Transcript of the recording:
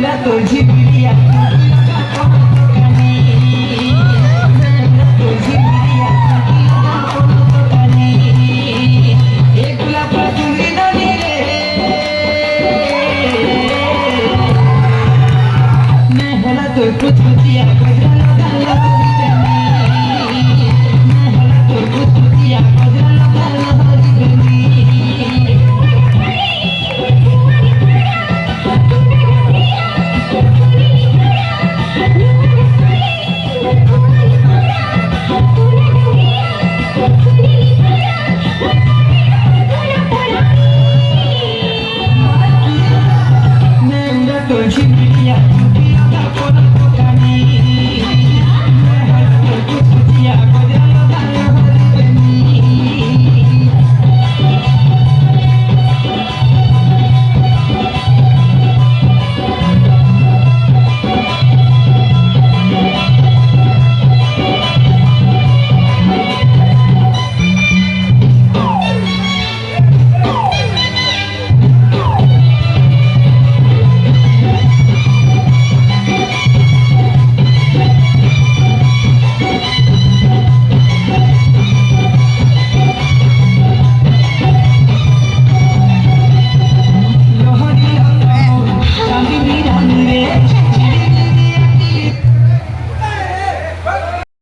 तुझी प्रिया तुझी प्रिया एक गुलाब तुझी नदी रे मैं हला तो कुछ दिया गजरा लगा लगा मैं हला तो कुछ दिया गजरा लगा लगा तुझी प्रिया